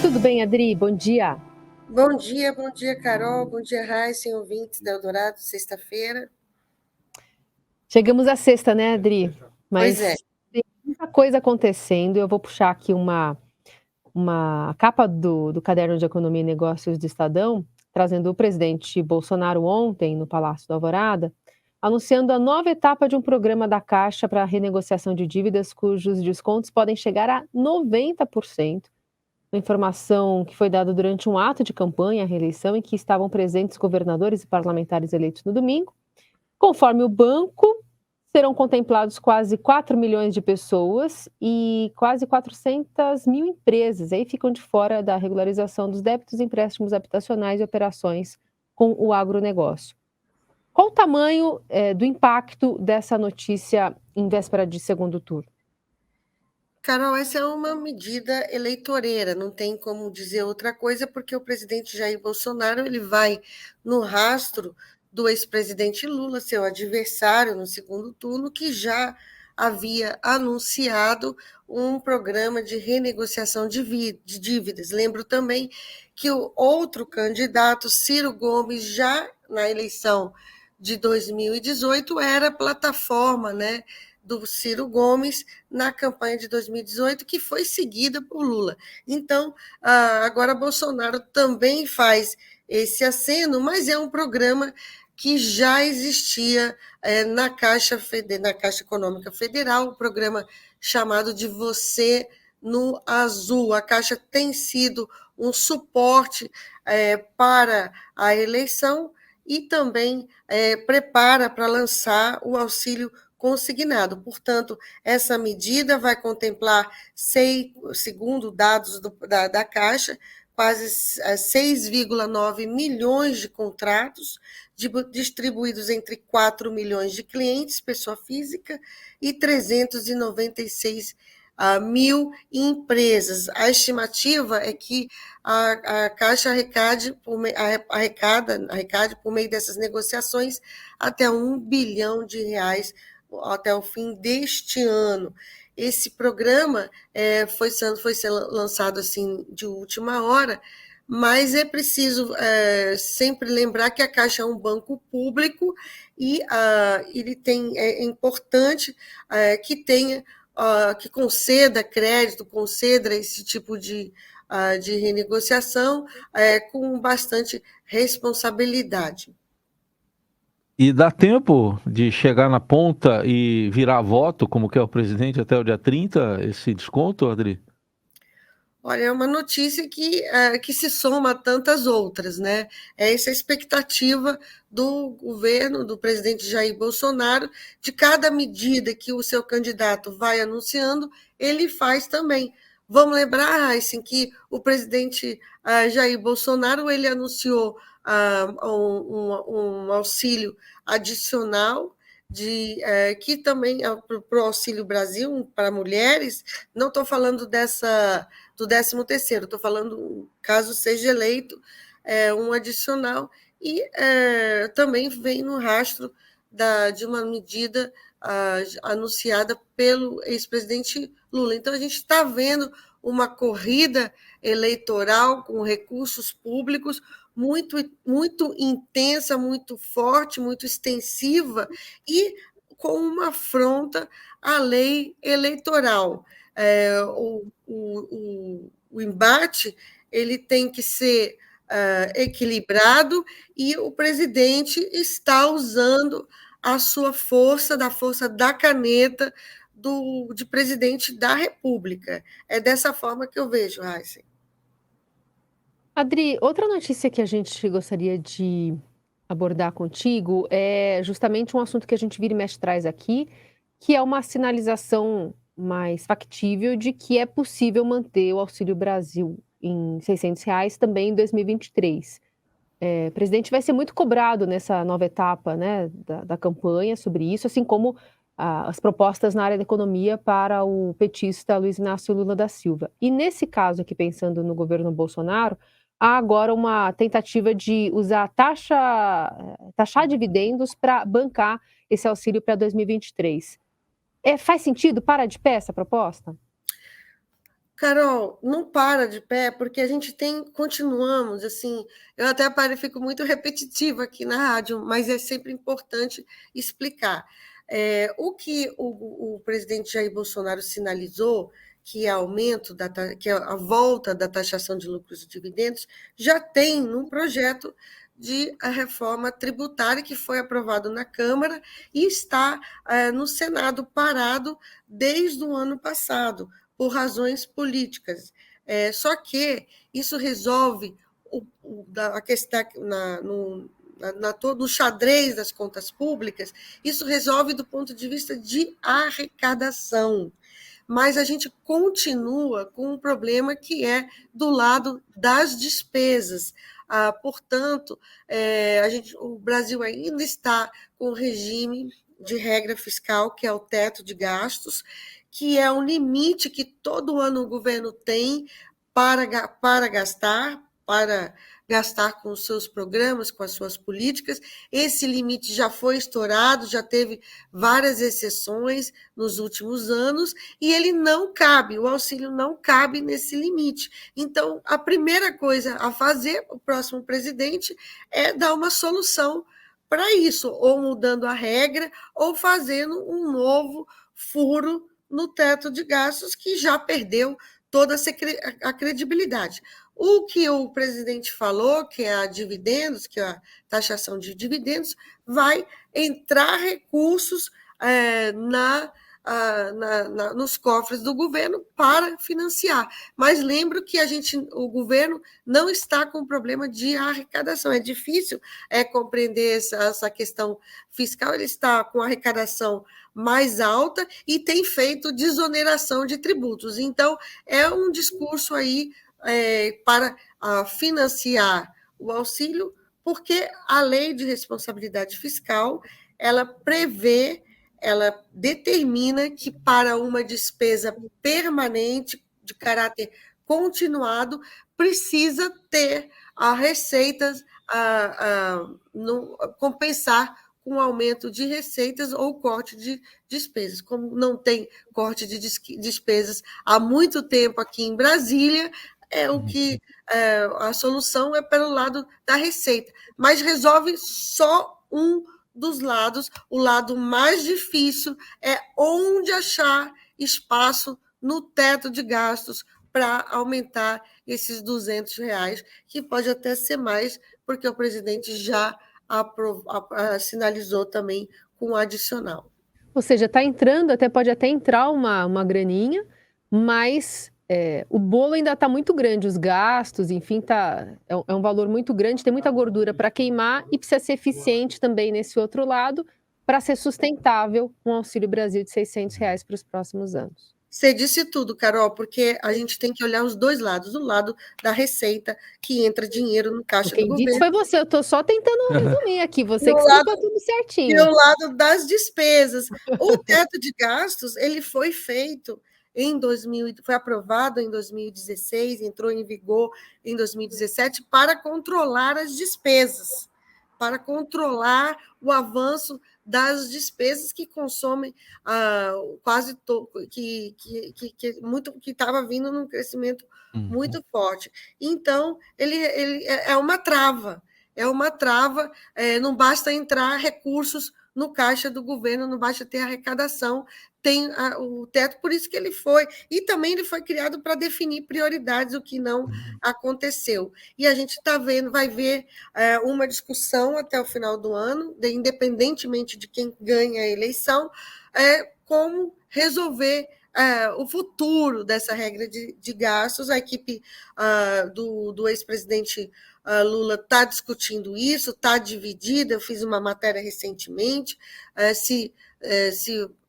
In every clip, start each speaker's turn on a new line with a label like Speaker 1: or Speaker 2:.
Speaker 1: Tudo bem, Adri? Bom dia.
Speaker 2: Bom dia, Carol, bom dia, Raíssen, ouvintes da Eldorado, sexta-feira.
Speaker 1: Chegamos à sexta, né, Adri?
Speaker 2: Pois é.
Speaker 1: Mas tem muita coisa acontecendo. Eu vou puxar aqui uma capa do Caderno de Economia e Negócios do Estadão, trazendo o presidente Bolsonaro ontem no Palácio da Alvorada, anunciando a nova etapa de um programa da Caixa para renegociação de dívidas cujos descontos podem chegar a 90%. Uma informação que foi dada durante um ato de campanha à reeleição em que estavam presentes governadores e parlamentares eleitos no domingo. Conforme o banco, serão contemplados quase 4 milhões de pessoas e quase 400 mil empresas. Aí ficam de fora da regularização dos débitos, empréstimos habitacionais e operações com o agronegócio. Qual o tamanho do impacto dessa notícia em véspera de segundo turno?
Speaker 2: Carol, essa é uma medida eleitoreira, não tem como dizer outra coisa, porque o presidente Jair Bolsonaro ele vai no rastro do ex-presidente Lula, seu adversário no segundo turno, que já havia anunciado um programa de renegociação de dívidas. Lembro também que o outro candidato, Ciro Gomes, já na eleição de 2018, era plataforma, né, do Ciro Gomes na campanha de 2018, que foi seguida por Lula. Então, agora Bolsonaro também faz esse aceno, mas é um programa que já existia na Caixa Econômica Federal, um programa chamado de Você no Azul. A Caixa tem sido um suporte para a eleição e também prepara para lançar o auxílio consignado. Portanto, essa medida vai contemplar, segundo dados da Caixa, quase 6,9 milhões de contratos, distribuídos entre 4 milhões de clientes, pessoa física, e 396 mil empresas. A estimativa é que a Caixa arrecade por meio dessas negociações até R$ 1 bilhão até o fim deste ano. Esse programa foi ser lançado assim de última hora, mas é preciso sempre lembrar que a Caixa é um banco público e ele é importante que tenha que conceda crédito, conceda esse tipo de renegociação com bastante responsabilidade.
Speaker 3: E dá tempo de chegar na ponta e virar voto, como quer o presidente, até o dia 30, esse desconto, Adri?
Speaker 2: Olha, é uma notícia que se soma a tantas outras, né? É essa expectativa do governo, do presidente Jair Bolsonaro, de cada medida que o seu candidato vai anunciando, ele faz também. Vamos lembrar, assim, que o presidente Jair Bolsonaro ele anunciou um auxílio adicional que também para o Auxílio Brasil para mulheres. Não estou falando do 13º, estou falando, caso seja eleito, um adicional, e também vem no rastro de uma medida anunciada pelo ex-presidente Lula. Então, a gente está vendo uma corrida eleitoral com recursos públicos muito, muito intensa, muito forte, muito extensiva e com uma afronta à lei eleitoral. O embate ele tem que ser equilibrado e o presidente está usando a sua força, da força da caneta de presidente da República. É dessa forma que eu vejo, Raíssa.
Speaker 1: Adri, outra notícia que a gente gostaria de abordar contigo é justamente um assunto que a gente vira e mexe traz aqui, que é uma sinalização mais factível de que é possível manter o Auxílio Brasil em R$ 600 também em 2023. O presidente vai ser muito cobrado nessa nova etapa, né, da campanha sobre isso, assim como as propostas na área da economia para o petista Luiz Inácio Lula da Silva. E nesse caso aqui, pensando no governo Bolsonaro, há agora uma tentativa de usar taxar dividendos para bancar esse auxílio para 2023. Faz sentido? Para de pé essa proposta?
Speaker 2: Carol, não para de pé, porque a gente continuamos, assim, eu até fico muito repetitiva aqui na rádio, mas é sempre importante explicar. O que o presidente Jair Bolsonaro sinalizou, que é que é a volta da taxação de lucros e dividendos, já tem num projeto de a reforma tributária que foi aprovado na Câmara e está no Senado parado desde o ano passado por razões políticas. Só que isso resolve a questão no xadrez das contas públicas, isso resolve do ponto de vista de arrecadação. Mas a gente continua com um problema que é do lado das despesas. Portanto, o Brasil ainda está com o regime de regra fiscal, que é o teto de gastos, que é um limite que todo ano o governo tem para gastar com os seus programas, com as suas políticas. Esse limite já foi estourado, já teve várias exceções nos últimos anos, e ele não cabe, o auxílio não cabe nesse limite. Então, a primeira coisa a fazer, o próximo presidente, é dar uma solução para isso, ou mudando a regra, ou fazendo um novo furo no teto de gastos, que já perdeu toda a credibilidade. O que o presidente falou, que é a dividendos, que é a taxação de dividendos, vai entrar recursos nos cofres do governo para financiar. Mas lembro que o governo não está com problema de arrecadação. É difícil compreender essa questão fiscal. Ele está com arrecadação mais alta e tem feito desoneração de tributos. Então, é um discurso aí para financiar o auxílio, porque a lei de responsabilidade fiscal, ela determina que para uma despesa permanente, de caráter continuado, precisa ter a receitas compensar com aumento de receitas ou corte de despesas. Como não tem corte de despesas há muito tempo aqui em Brasília, a solução é pelo lado da receita, mas resolve só um dos lados. O lado mais difícil é onde achar espaço no teto de gastos para aumentar esses R$ 200, que pode até ser mais, porque o presidente já sinalizou também com o adicional.
Speaker 1: Ou seja, pode até entrar uma graninha, mas o bolo ainda está muito grande, os gastos, enfim, é um valor muito grande, tem muita gordura para queimar e precisa ser eficiente também nesse outro lado para ser sustentável um Auxílio Brasil de R$ 600 para os próximos anos.
Speaker 2: Você disse tudo, Carol, porque a gente tem que olhar os dois lados. O lado da receita, que entra dinheiro no caixa do governo.
Speaker 1: Quem disse foi você, eu estou só tentando resumir aqui, você que explicou tudo certinho.
Speaker 2: E o lado das despesas. O teto de gastos, ele foi feito foi aprovado em 2016, entrou em vigor em 2017, para controlar as despesas, para controlar o avanço das despesas que consomem quase que estava vindo num crescimento muito forte. Então, ele é uma trava. Não basta entrar recursos no caixa do governo, não basta ter arrecadação, tem o teto, por isso que ele foi. E também ele foi criado para definir prioridades, o que não aconteceu. E a gente vai ver uma discussão até o final do ano, independentemente de quem ganha a eleição, como resolver o futuro dessa regra de gastos. A equipe do ex-presidente Lula está discutindo isso, está dividida. Eu fiz uma matéria recentemente, se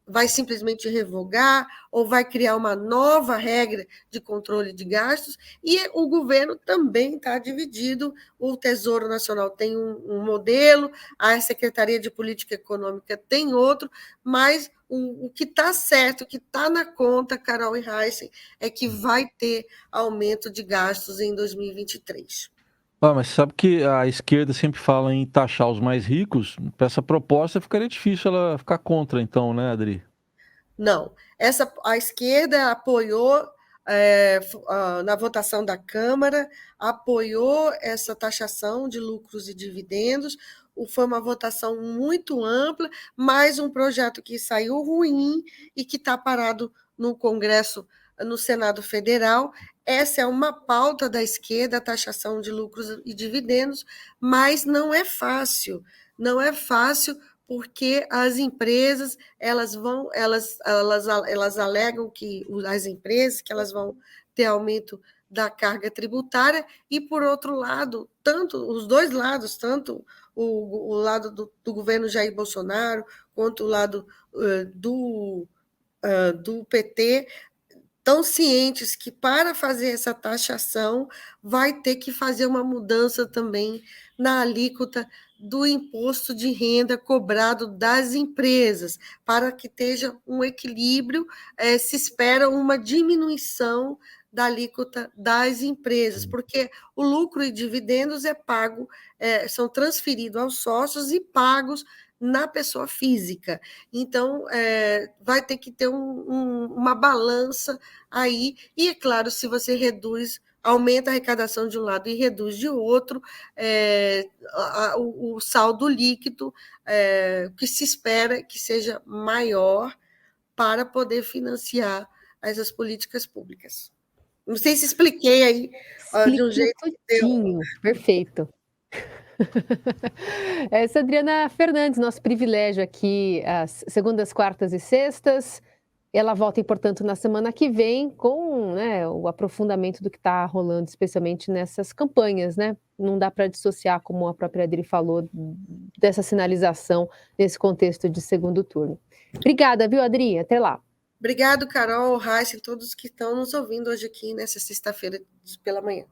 Speaker 2: vai simplesmente revogar ou vai criar uma nova regra de controle de gastos, e o governo também está dividido. O Tesouro Nacional tem um modelo, a Secretaria de Política Econômica tem outro, mas o que está certo, o que está na conta, Carol e Heissen, é que vai ter aumento de gastos em 2023.
Speaker 3: Mas sabe que a esquerda sempre fala em taxar os mais ricos? Para essa proposta ficaria difícil ela ficar contra, então, né, Adri?
Speaker 2: Não. A esquerda apoiou na votação da Câmara, apoiou essa taxação de lucros e dividendos. Foi uma votação muito ampla, mais um projeto que saiu ruim e que está parado no Congresso, no Senado Federal. Essa é uma pauta da esquerda, a taxação de lucros e dividendos, mas não é fácil. Não é fácil porque as empresas elas alegam que as empresas que elas vão ter aumento da carga tributária e, por outro lado, os dois lados, tanto o lado do governo Jair Bolsonaro quanto o lado do PT, tão cientes que, para fazer essa taxação, vai ter que fazer uma mudança também na alíquota do imposto de renda cobrado das empresas, para que esteja um equilíbrio. Se espera uma diminuição da alíquota das empresas, porque o lucro e dividendos são transferidos aos sócios e pagos na pessoa física. Então, vai ter que ter uma balança aí, e é claro, se você aumenta a arrecadação de um lado e reduz de outro, o saldo líquido que se espera que seja maior para poder financiar essas políticas públicas. Não sei se expliquei aí de um jeito que deu.
Speaker 1: Perfeito. Essa é a Adriana Fernandes, nosso privilégio aqui, às segundas, quartas e sextas. Ela volta, portanto, na semana que vem com, né, o aprofundamento do que está rolando, especialmente nessas campanhas, né? Não dá para dissociar, como a própria Adri falou, dessa sinalização nesse contexto de segundo turno. Obrigada, viu, Adri? Até lá.
Speaker 2: Obrigado, Carol, Raíssa e todos que estão nos ouvindo hoje aqui nessa sexta-feira pela manhã.